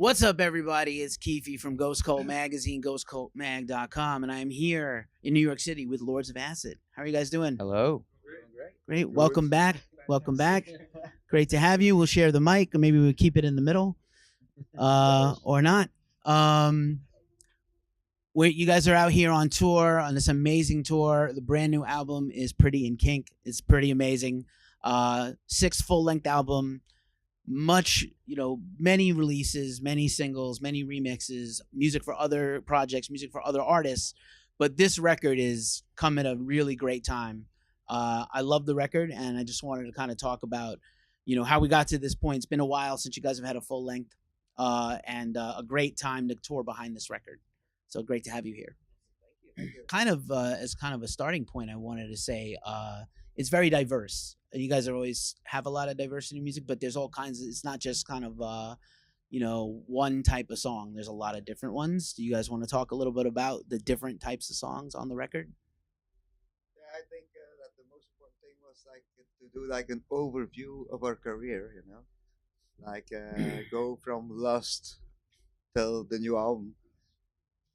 What's up, everybody? It's Keefy from Ghost Cult Magazine, ghostcultmag.com, and I'm here in New York City with Lords of Acid. How are you guys doing? Hello. Great. Welcome back. Welcome back. Great to have you. We'll share the mic, or maybe we'll keep it in the middle, or not. You guys are out here on tour, on this amazing tour. The brand new album is Pretty In Kink. It's pretty amazing. 6 full-length album. Many releases, many singles, many remixes, music for other projects, music for other artists. But this record is come at a really great time. I love the record, and I just wanted to kind of talk about, how we got to this point. It's been a while since you guys have had a full length, and a great time to tour behind this record. So great to have you here. Thank you. Kind of as kind of a starting point, I wanted to say it's very diverse. You guys always have a lot of diversity in music, but there's all kinds of, it's not just kind of, one type of song. There's a lot of different ones. Do you guys want to talk a little bit about the different types of songs on the record? Yeah, I think that the most important thing was to do an overview of our career, go from Lust till the new album.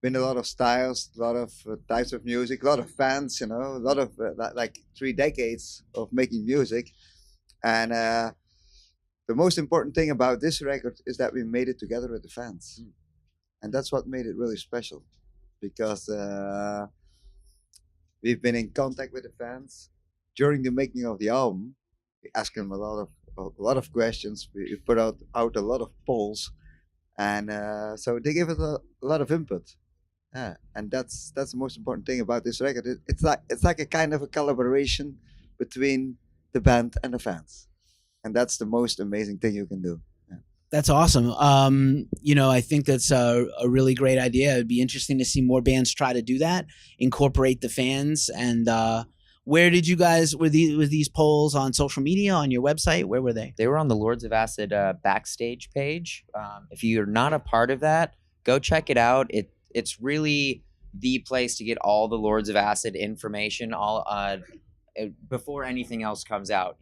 Been a lot of styles, a lot of types of music, a lot of fans, a lot of 3 decades of making music. And the most important thing about this record is that we made it together with the fans. And that's what made it really special, because we've been in contact with the fans during the making of the album. We asked them a lot of questions. We put out a lot of polls, and so they gave us a lot of input. Yeah, and that's the most important thing about this record. It's like a kind of a collaboration between the band and the fans, and that's the most amazing thing you can do. Yeah. That's awesome. I think that's a really great idea. It'd be interesting to see more bands try to do that, incorporate the fans. And where did you guys were these polls on social media, on your website? Where were they? They were on the Lords of Acid backstage page. If you're not a part of that, go check it out. It's really the place to get all the Lords of Acid information before anything else comes out.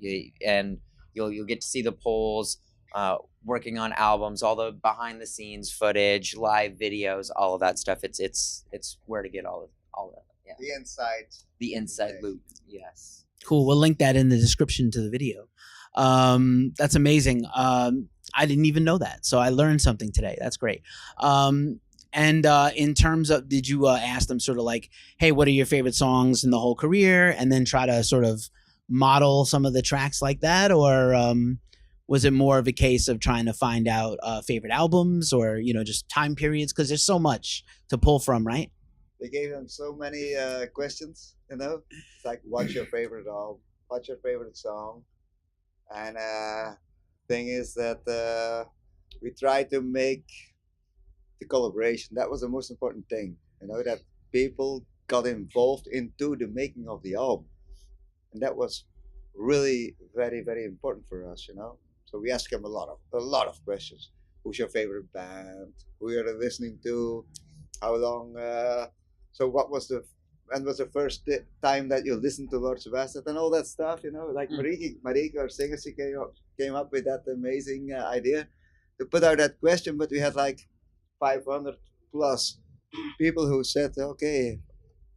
And you'll get to see the polls, working on albums, all the behind the scenes footage, live videos, all of that stuff. It's where to get all of that. Yeah. The inside loop. Yes. Cool. We'll link that in the description to the video. That's amazing. I didn't even know that, so I learned something today. That's great. And in terms of, did you ask them sort of like, hey, what are your favorite songs in the whole career? And then try to sort of model some of the tracks like that? Or was it more of a case of trying to find out favorite albums or, just time periods? Because there's so much to pull from, right? They gave them so many questions, It's like, what's your favorite album? What's your favorite song? And thing is that we try to make the collaboration. That was the most important thing, that people got involved into the making of the album, and that was really very, very important for us. So we asked them a lot of questions. Who's your favorite band? Who are you listening to? How long? So when was the first time that you listened to Lords of Acid and all that stuff? Marika, our singer, she came up with that amazing idea to put out that question, but we had 500 plus people who said, okay,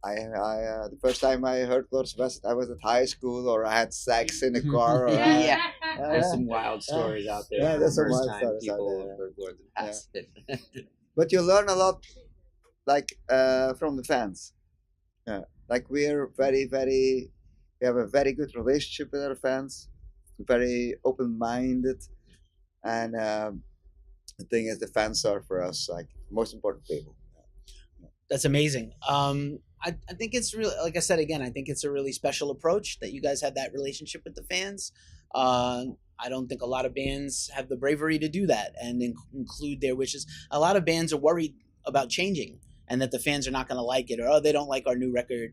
I the first time I heard Lords of Acid, I was at high school, or I had sex in a car. Or, There's some wild stories out there. Yeah, there's some wild time stories out people there. heard Lords of Acid. But you learn a lot, from the fans. Yeah, we're we have a very good relationship with our fans, very open-minded, and the thing is, the fans are for us most important people. That's amazing. I think it's really, like I said again, I think it's a really special approach that you guys had that relationship with the fans. I don't think a lot of bands have the bravery to do that and include their wishes. A lot of bands are worried about changing and that the fans are not going to like it, or they don't like our new record.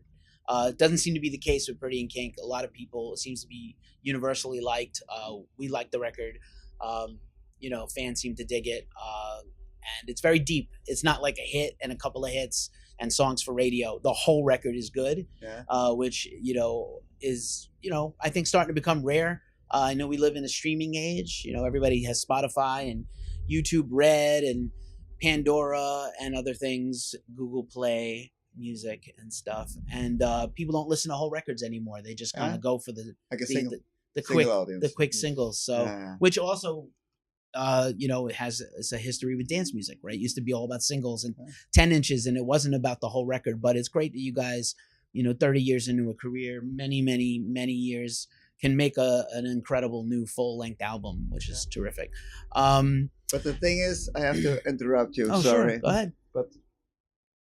It doesn't seem to be the case with Pretty In Kink. A lot of people, it seems to be universally liked. We like the record. Fans seem to dig it. And it's very deep. It's not like a hit and a couple of hits and songs for radio. The whole record is good, which, is, I think starting to become rare. I know we live in a streaming age. Everybody has Spotify and, YouTube Red and Pandora and other things, Google Play Music and stuff. And people don't listen to whole records anymore. They just kind of go for the like a the, single, the single quick audience. the quick singles. So which also it's a history with dance music, right? It used to be all about singles and 10 inches, and it wasn't about the whole record. But it's great that you guys, 30 years into a career, many years, can make an incredible new full-length album, which is terrific. But the thing is, I have to interrupt you. Oh, sorry. Sure. Go ahead. But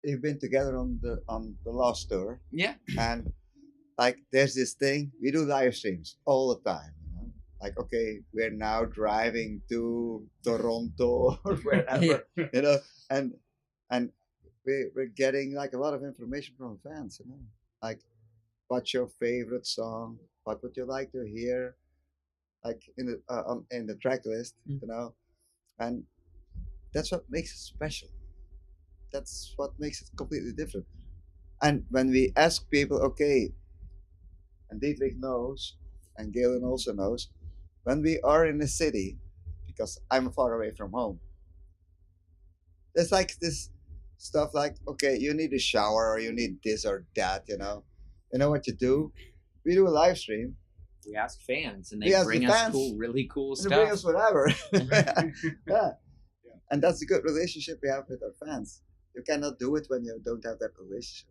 you've been together on the last tour. Yeah. And like, there's this thing, we do live streams all the time. Like, okay, we're now driving to Toronto or wherever, and we're getting like a lot of information from fans, like, what's your favorite song? What would you like to hear? Like in the track list, and that's what makes it special. That's what makes it completely different. And when we ask people, okay, and DieTrich knows, and Galen also knows, when we are in a city, because I'm far away from home, there's like this stuff like, okay, you need a shower or you need this or that, You know what you do? We do a live stream. We ask fans, and they bring us really cool stuff. They bring us whatever. Yeah. And that's a good relationship we have with our fans. You cannot do it when you don't have that relationship.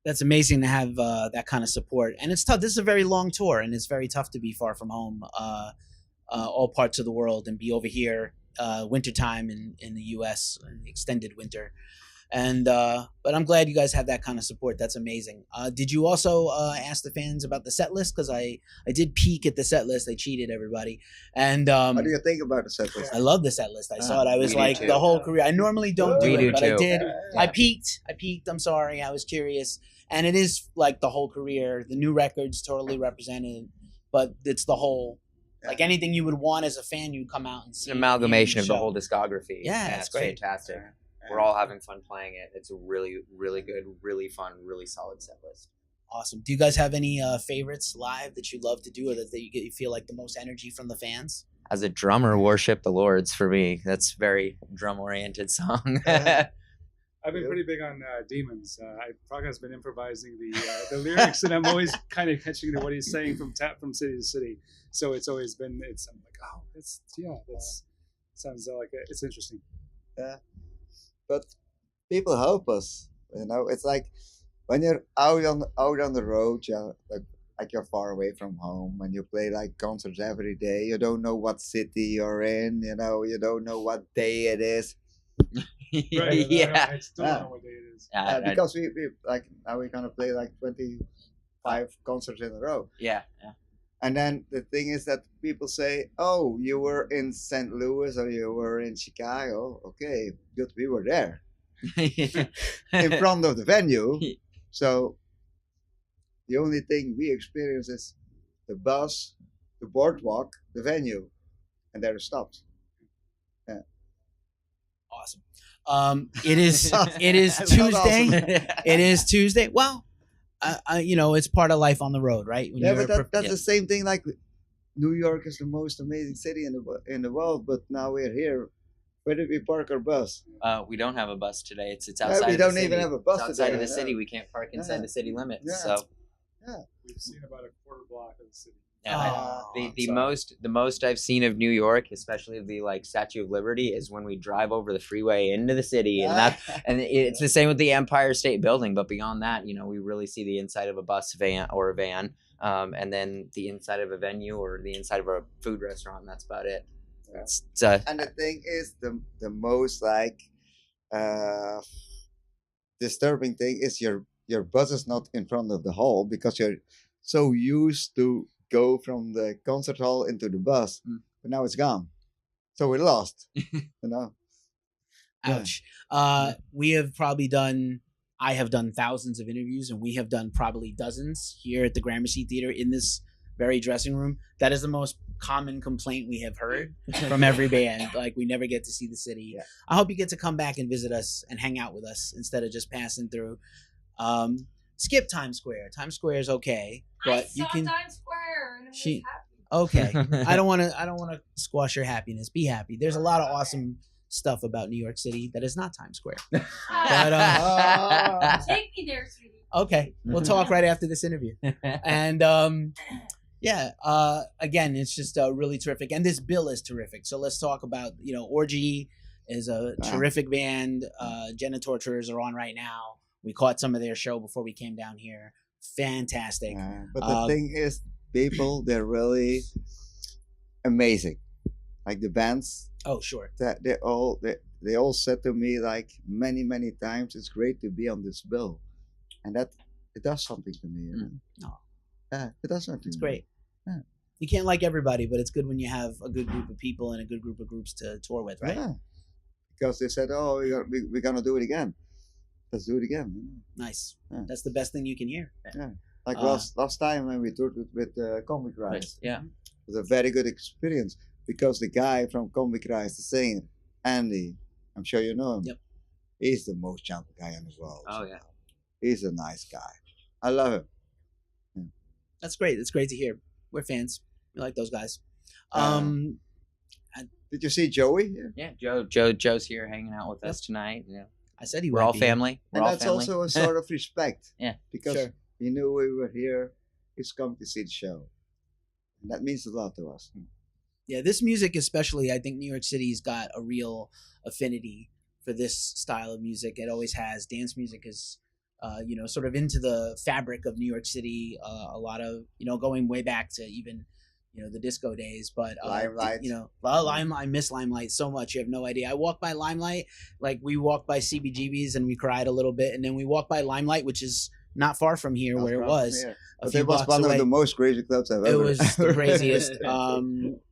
That's amazing to have that kind of support, and it's tough. This is a very long tour, and it's very tough to be far from home, all parts of the world, and be over here wintertime in the U.S. extended winter. And but I'm glad you guys have that kind of support. That's amazing. Did you also ask the fans about the set list? Because I did peek at the set list. I cheated everybody. And what do you think about the set list? I love the set list. I saw it. I was like the whole career. I normally don't do it, but I did. I peeked. I'm sorry. I was curious. And it is like the whole career. The new records totally represented, but it's the whole. Like anything you would want as a fan, you'd come out and see. An amalgamation of the whole discography. Yeah, it's great. Fantastic. We're all having fun playing it. It's a really, really good, really fun, really solid set list. Awesome. Do you guys have any favorites live that you love to do, or that you feel like the most energy from the fans? As a drummer, Worship the Lords for me. That's a very drum-oriented song. I've been pretty big on Demons. Praga's been improvising the lyrics, and I'm always kind of catching what he's saying from city to city. So it's always been, I'm like, oh, that's sounds like it's interesting. Yeah. But people help us, It's like when you're out on the road, like you're far away from home, and you play like concerts every day. You don't know what city you're in, You don't know what day it is. Right, yeah. I still don't know what day it is. Because we like now we kind of play like 25 concerts in a row. Yeah. And then the thing is that people say, oh, you were in St. Louis or you were in Chicago. Okay, good. We were there in front of the venue. So the only thing we experience is the bus, the boardwalk, the venue, and there it stops. Yeah. Awesome. It is Tuesday. Awesome. It is Tuesday. Well, it's part of life on the road, right? When but that's the same thing. Like New York is the most amazing city in the world, but now we're here. Where did we park our bus? We don't have a bus today. It's outside. We of the don't city. even have a bus it's outside today. of the city. We can't park inside the city limits. Yeah. So We've seen about a quarter block of the city. Yeah, the most I've seen of New York, especially of the Statue of Liberty, is when we drive over the freeway into the city, and it's the same with the Empire State Building. But beyond that, we really see the inside of a bus van or a van, and then the inside of a venue or the inside of a food restaurant. And that's about it. Yeah. And the thing is, the most disturbing thing is your bus is not in front of the hall because you're so used to go from the concert hall into the bus, but now it's gone, so we're lost. Ouch. We have probably I have done thousands of interviews, and we have done probably dozens here at the Gramercy Theater in this very dressing room. That is the most common complaint we have heard from every band. Like, we never get to see the city. Yeah. I hope you get to come back and visit us and hang out with us instead of just passing through. Skip Times Square. Times Square is okay, but you can. Times Square. And Okay. I don't want to squash your happiness. Be happy. There's a lot of awesome stuff about New York City that is not Times Square. But Take me there, sweetie. okay, we'll talk right after this interview. And again, it's just really terrific, and this bill is terrific. So let's talk about, Orgy is a terrific band. Genitorturers are on right now. We caught some of their show before we came down here. Fantastic. But the thing is, people, they're really amazing. Like the bands. Oh, sure. That they all said to me like many times, it's great to be on this bill, and that it does something to me. No. It does something. It's to great. Me. Yeah. You can't like everybody, but it's good when you have a good group of people and a good group of groups to tour with, right? Yeah. Because they said, "Oh, we're gonna do it again. Let's do it again." Nice. Yeah. That's the best thing you can hear. Yeah. Like last time when we toured with Comic Rise, Right. Yeah. it was a very good experience because the guy from Comic Rise, the singer, Andy, I'm sure you know him. Yep. He's the most gentle guy in the world. Oh yeah. He's a nice guy. I love him. That's great. That's great to hear. We're fans. We like those guys. Did you see Joey? Yeah. Joe's here hanging out with us tonight. Yeah. I said he We're would all be. family. We're And all that's family. also a sort of respect. Yeah. Because Sure. he knew we were here. He's come to see the show. And that means a lot to us. Yeah, this music especially, I think New York City's got a real affinity for this style of music. It always has. Dance music is, sort of into the fabric of New York City. A lot of, going way back to even, the disco days. But, Limelight. Limelight, I miss Limelight so much. You have no idea. I walked by Limelight, like we walked by CBGB's and we cried a little bit. And then we walked by Limelight, which is not far from here where it was. But it was one of the most crazy clubs I've ever. It was the craziest.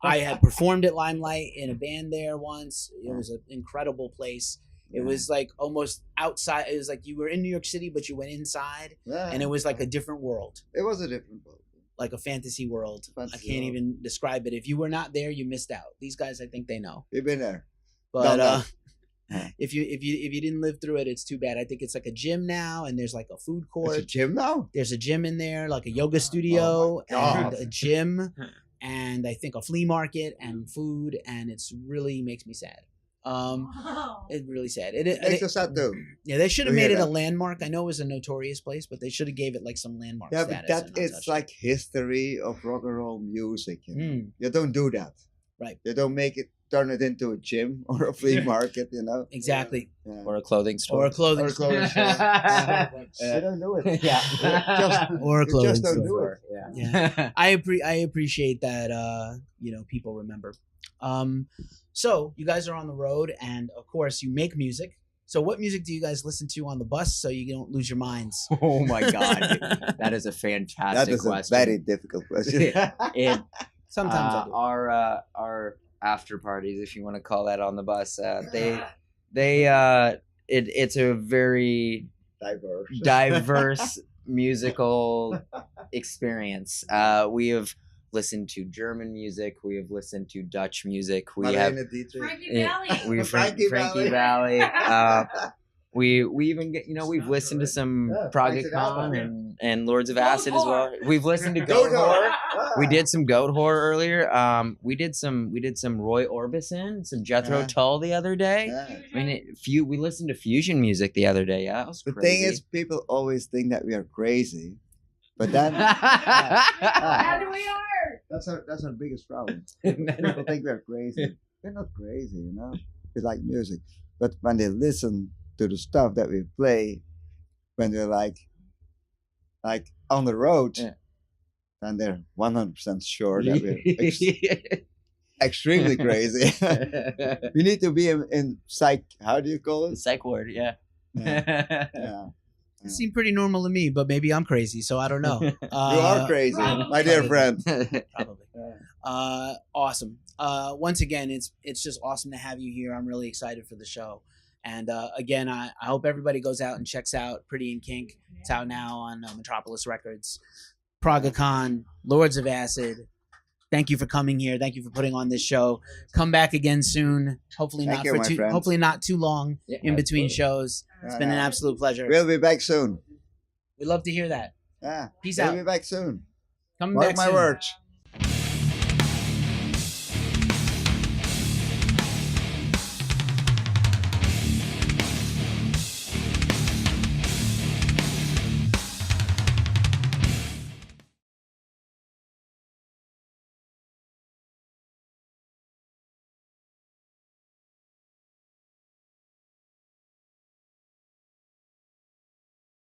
I had performed at Limelight in a band there once. It was an incredible place. It was like almost outside. It was like you were in New York City, but you went inside, and it was like a different world, It was a different world. like a fantasy world. Fantasy I can't world. even describe it. If you were not there, you missed out. These guys, I think they know. You've been there. But No. if you didn't live through it, it's too bad. I think it's like a gym now, and there's like a food It's court. a gym now. There's a gym in there, like a yoga studio and a gym, and I think a flea market and food, and it's really makes me sad. It's really sad. It makes us sad too. Yeah, they should have To hear made it a that. landmark. I know it was a notorious place, but they should have gave it like some landmark Yeah, but status. that and not it's touch like history of rock and roll music. it. Mm, You don't do that. Right. You don't turn it into a gym or a flea market. exactly. Yeah. Or a clothing store. Or a clothing Or a clothing store. You don't do it. Yeah. Or a You clothing just don't store. do it. Yeah. I appreciate that people remember. So you guys are on the road, and of course you make music. So what music do you guys listen to on the bus so you don't lose your minds? Oh my God, that is a fantastic That is question. a very difficult question. It, Sometimes I do. our after parties, if you want to call that, on the bus, it's a very Diverse. diverse musical experience. We have listened to German music. We have listened to Dutch music. We have Marlene Dietrich. Frankie Valley. we Frankie Frankie Valley. Valley. We even get we've listened to some Yeah, Praga Frankie Khan Valley. and Lords of Goat Acid as well. Whore. We've listened to Goat Goat Whore. Whore. We did some Goat Whore earlier. We did some Roy Orbison, some Jethro Yeah. Tull the other day. Yeah. I mean, we listened to fusion music the other day. Yeah, that was The crazy. thing is, people always think that we are crazy, but then And we are. that's our biggest problem. People think we're crazy. We're not crazy, We like music, but when they listen to the stuff that we play, when they're like on the road, Yeah. then they're 100% sure that we're extremely crazy. We need to be in psych. How do you call it? Psych ward, yeah. Yeah. It seemed pretty normal to me, but maybe I'm crazy, so I don't know. You are crazy, my dear friend. Probably. Awesome. Once again, it's just awesome to have you here. I'm really excited for the show. And again, I hope everybody goes out and checks out Pretty In Kink. It's out now on Metropolis Records. Praga Khan, Lords of Acid. Thank you for coming here. Thank you for putting on this show. Come back again soon. Hopefully Thank not you, for my too. friend. Hopefully not too long Yeah, in between absolutely. shows. It's been an absolute pleasure. We'll be back soon. We'd love to hear that. Yeah. Peace we'll out. be back soon. Come Mark back my soon. words.